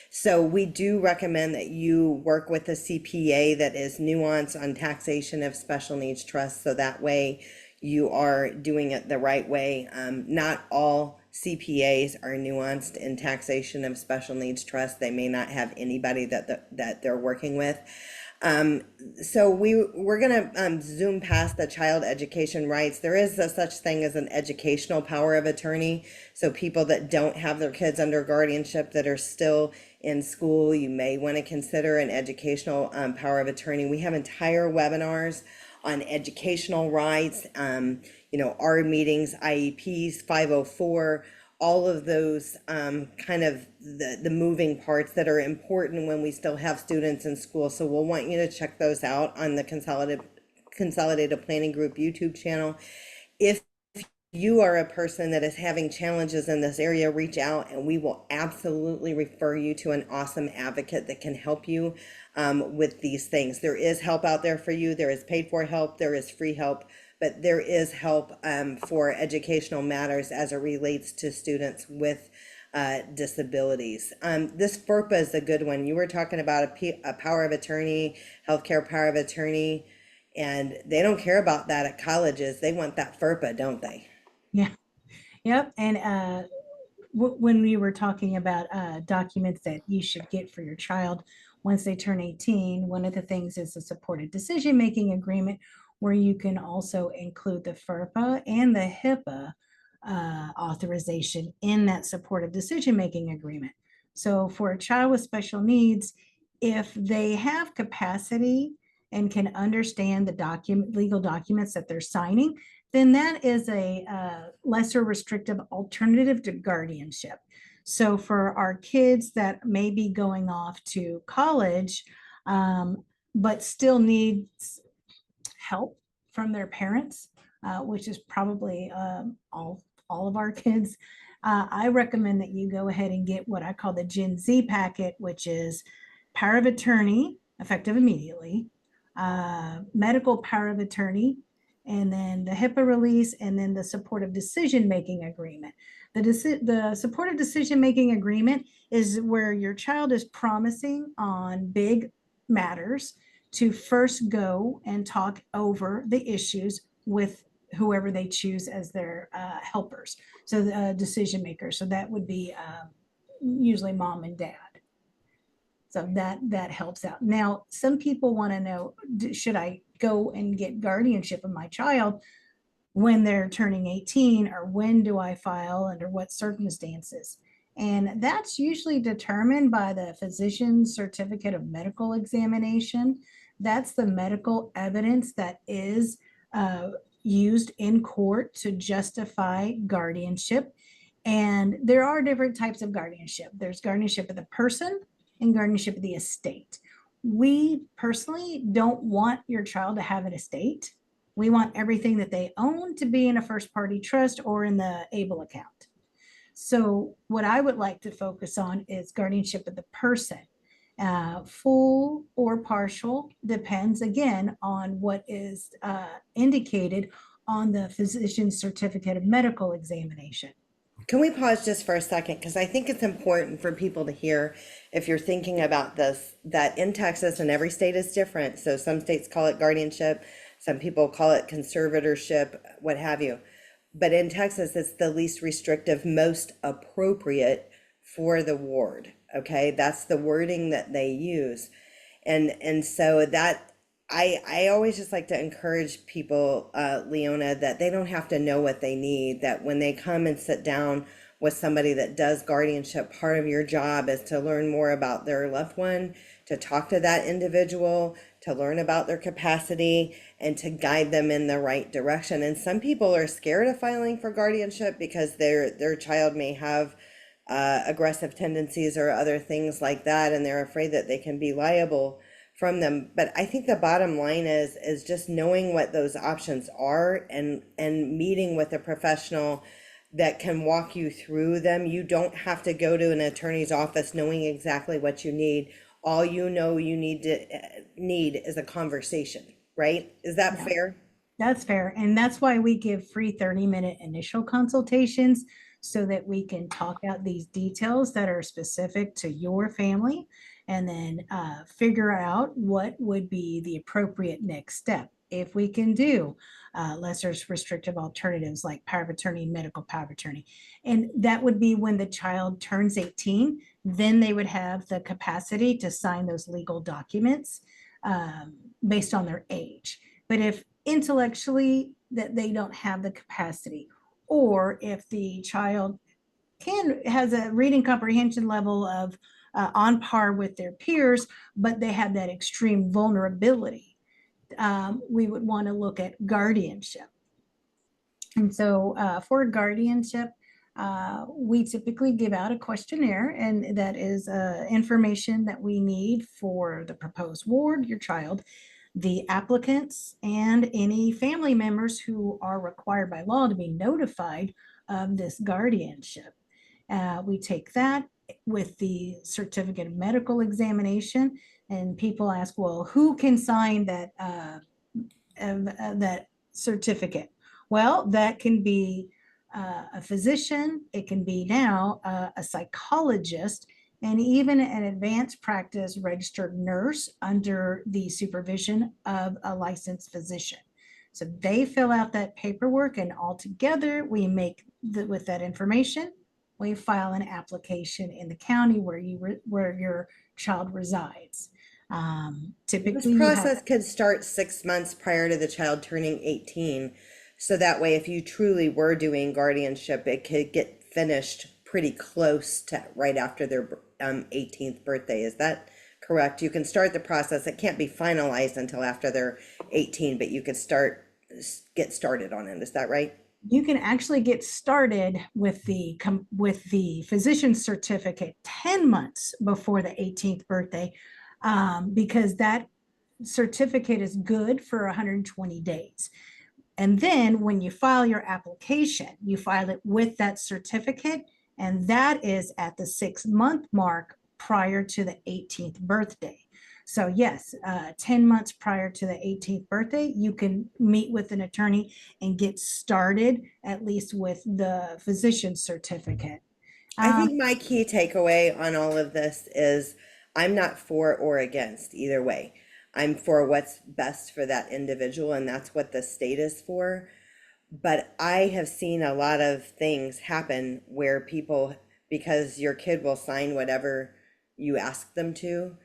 So we do recommend that you work with a CPA that is nuanced on taxation of special needs trusts, so that way you are doing it the right way. Not all CPAs are nuanced in taxation of special needs trusts. They may not have anybody that they're working with. So we're gonna zoom past the child education rights. There is a such thing as an educational power of attorney. So people that don't have their kids under guardianship that are still in school, you may want to consider an educational power of attorney. We have entire webinars on educational rights, our meetings, IEPs, 504, all of those kind of the moving parts that are important when we still have students in school. So we'll want you to check those out on the Consolidated Planning Group YouTube channel. If you are a person that is having challenges in this area, reach out and we will absolutely refer you to an awesome advocate that can help you with these things. There is help out there for you. There is paid for help. There is free help, but there is help for educational matters as it relates to students with disabilities. This FERPA is a good one. You were talking about a power of attorney, healthcare power of attorney, and they don't care about that at colleges. They want that FERPA, don't they? Yeah. Yep. And when we were talking about documents that you should get for your child once they turn 18, one of the things is a supported decision-making agreement where you can also include the FERPA and the HIPAA authorization in that supportive decision-making agreement. So for a child with special needs, if they have capacity and can understand the legal documents that they're signing, then that is a lesser restrictive alternative to guardianship. So for our kids that may be going off to college, but still needs help from their parents, which is probably all of our kids, I recommend that you go ahead and get what I call the Gen Z packet, which is power of attorney, effective immediately, medical power of attorney, and then the HIPAA release, and then the supportive decision-making agreement. The supportive decision-making agreement is where your child is promising on big matters to first go and talk over the issues with whoever they choose as their helpers. So the decision makers. So that would be usually mom and dad. So that helps out. Now, some people want to know, should I go and get guardianship of my child when they're turning 18, or when do I file, under what circumstances? And that's usually determined by the physician's certificate of medical examination. That's the medical evidence that is used in court to justify guardianship. And there are different types of guardianship. There's guardianship of the person and guardianship of the estate. We personally don't want your child to have an estate. We want everything that they own to be in a first party trust or in the ABLE account. So what I would like to focus on is guardianship of the person. Full or partial depends again on what is indicated on the physician's certificate of medical examination. Can we pause just for a second? Because I think it's important for people to hear, if you're thinking about this, that in Texas, and every state is different. So some states call it guardianship, Some people call it conservatorship, what have you. But in Texas, it's the least restrictive, most appropriate for the ward. Okay, that's the wording that they use. And so that I always just like to encourage people, Leona, that they don't have to know what they need, that when they come and sit down with somebody that does guardianship, part of your job is to learn more about their loved one, to talk to that individual, to learn about their capacity, and to guide them in the right direction. And some people are scared of filing for guardianship because their child may have aggressive tendencies or other things like that, and they're afraid that they can be liable from them. But I think the bottom line is just knowing what those options are, and meeting with a professional that can walk you through them. You don't have to go to an attorney's office knowing exactly what you need. All you know you need is a conversation, right? Is that Yeah. fair? That's fair. And that's why we give free 30-minute initial consultations so that we can talk out these details that are specific to your family and then figure out what would be the appropriate next step. If we can do lesser restrictive alternatives like power of attorney, medical power of attorney. And that would be when the child turns 18, then they would have the capacity to sign those legal documents based on their age. But if intellectually that they don't have the capacity, or if the child has a reading comprehension level of on par with their peers, but they have that extreme vulnerability, we would want to look at guardianship. And so for guardianship, we typically give out a questionnaire, and that is information that we need for the proposed ward, your child, the applicants, and any family members who are required by law to be notified of this guardianship. We take that with the certificate of medical examination, and people ask, well, who can sign that certificate? Well, that can be a physician, it can be now a psychologist, and even an advanced practice registered nurse under the supervision of a licensed physician. So they fill out that paperwork, and all together we make with that information, we file an application in the county where your child resides. This Typically, you have. process could start 6 months prior to the child turning 18. So that way, if you truly were doing guardianship, it could get finished pretty close to right after their 18th birthday. Is that correct? You can start the process. It can't be finalized until after they're 18, but you could get started on it. Is that right? You can actually get started with the physician's certificate 10 months before the 18th birthday, because that certificate is good for 120 days. And then when you file your application, you file it with that certificate, and that is at the 6-month mark prior to the 18th birthday. So yes, 10 months prior to the 18th birthday, you can meet with an attorney and get started at least with the physician's certificate. I Um, think my key takeaway on all of this is I'm not for or against either way. I'm for what's best for that individual, and that's what the state is for. But I have seen a lot of things happen where people, because your kid will sign whatever you ask them to,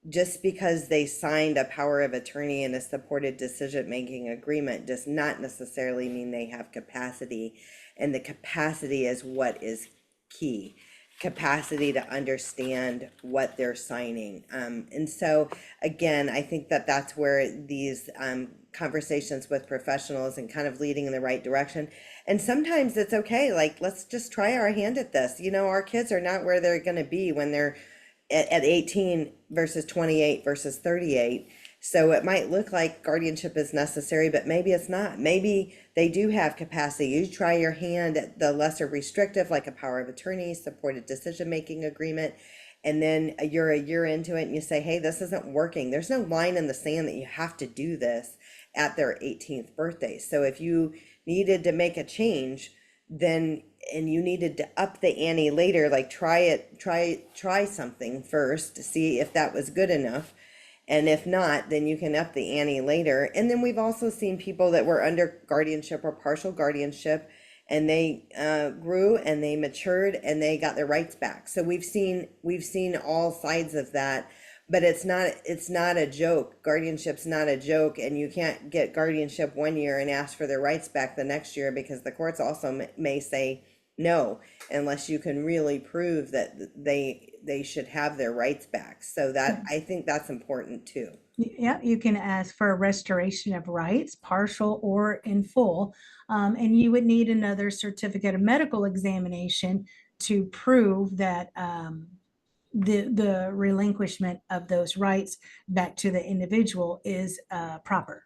just because they signed a power of attorney and a supported decision-making agreement does not necessarily mean they have capacity. And the capacity is what is key. Capacity to understand what they're signing. And so, again, I think that that's where these conversations with professionals and kind of leading in the right direction. And sometimes it's okay, like, let's just try our hand at this. You know, our kids are not where they're going to be when they're at 18 versus 28 versus 38. So it might look like guardianship is necessary, but maybe it's not. Maybe they do have capacity. You try your hand at the lesser restrictive, like a power of attorney, supported decision-making agreement, and then you're a year into it and you say, hey, this isn't working. There's no line in the sand that you have to do this at their 18th birthday. So if you needed to make a change, then and you needed to up the ante later, like try something first to see if that was good enough, And if not, then you can up the ante later. And then we've also seen people that were under guardianship or partial guardianship, and they grew and they matured and they got their rights back. So we've seen all sides of that, but it's not a joke. Guardianship's not a joke, and you can't get guardianship one year and ask for their rights back the next year, because the courts also may say no, unless you can really prove that they should have their rights back. So that, I think that's important too. Yeah, you can ask for a restoration of rights, partial or in full. And you would need another certificate of medical examination to prove that the relinquishment of those rights back to the individual is proper.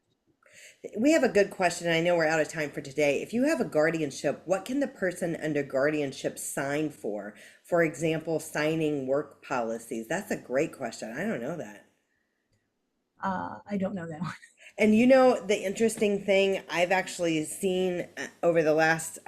We have a good question. I know we're out of time for today. If you have a guardianship, what can the person under guardianship sign for? For example, signing work policies. That's a great question. I don't know that. I don't know that one. And you know, the interesting thing I've actually seen over the last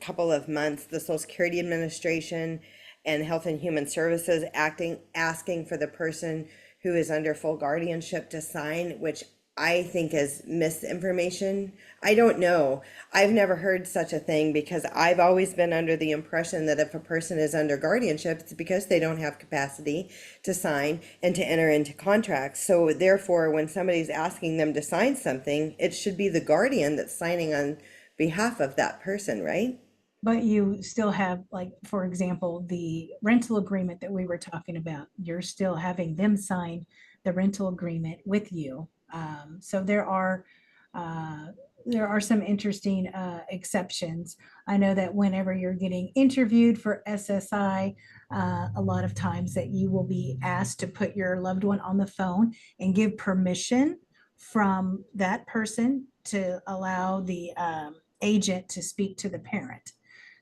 couple of months, the Social Security Administration and Health and Human Services asking for the person who is under full guardianship to sign, which I think is misinformation. I don't know. I've never heard such a thing, because I've always been under the impression that if a person is under guardianship, it's because they don't have capacity to sign and to enter into contracts. So therefore, when somebody's asking them to sign something, it should be the guardian that's signing on behalf of that person, right? But you still have, like, for example, the rental agreement that we were talking about. You're still having them sign the rental agreement with you. So uh, there are some interesting exceptions. I know that whenever you're getting interviewed for SSI, a lot of times that you will be asked to put your loved one on the phone and give permission from that person to allow the agent to speak to the parent.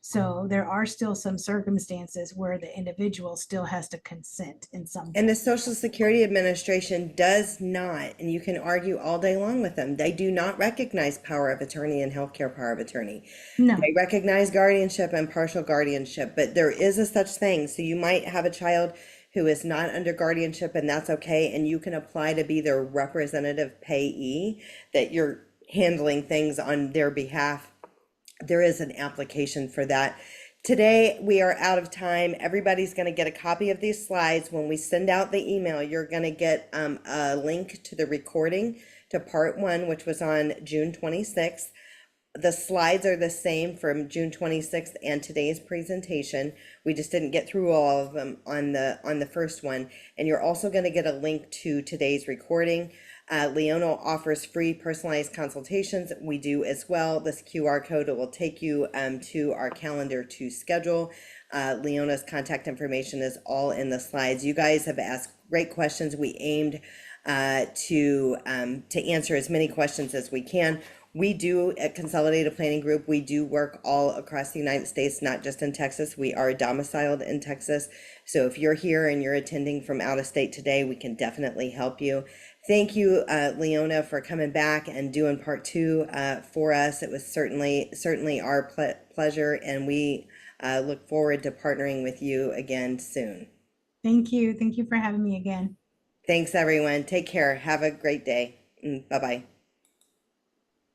So there are still some circumstances where the individual still has to consent in some And the way. Social Security Administration does not, and you can argue all day long with them, they do not recognize power of attorney and healthcare power of attorney. No, They recognize guardianship and partial guardianship, but there is a such thing. So you might have a child who is not under guardianship, and that's okay, and you can apply to be their representative payee, that you're handling things on their behalf. There is an application for that. Today, we are out of time. Everybody's going to get a copy of these slides. When we send out the email, you're going to get a link to the recording to part one, which was on June 26th. The slides are the same from June 26th and today's presentation. We just didn't get through all of them on the first one. And you're also going to get a link to today's recording. Leona offers free personalized consultations. We do as well. This QR code will take you to our calendar to schedule. Leona's contact information is all in the slides. You guys have asked great questions. We aimed to answer as many questions as we can. We do, at Consolidated Planning Group, we do work all across the United States, not just in Texas. We are domiciled in Texas. So if you're here and you're attending from out of state today, we can definitely help you. Thank you, Leona, for coming back and doing part two for us. It was certainly our pleasure, and we look forward to partnering with you again soon. thank you. Thank you for having me again. Thanks, everyone. Take care. Have a great day. Bye-bye.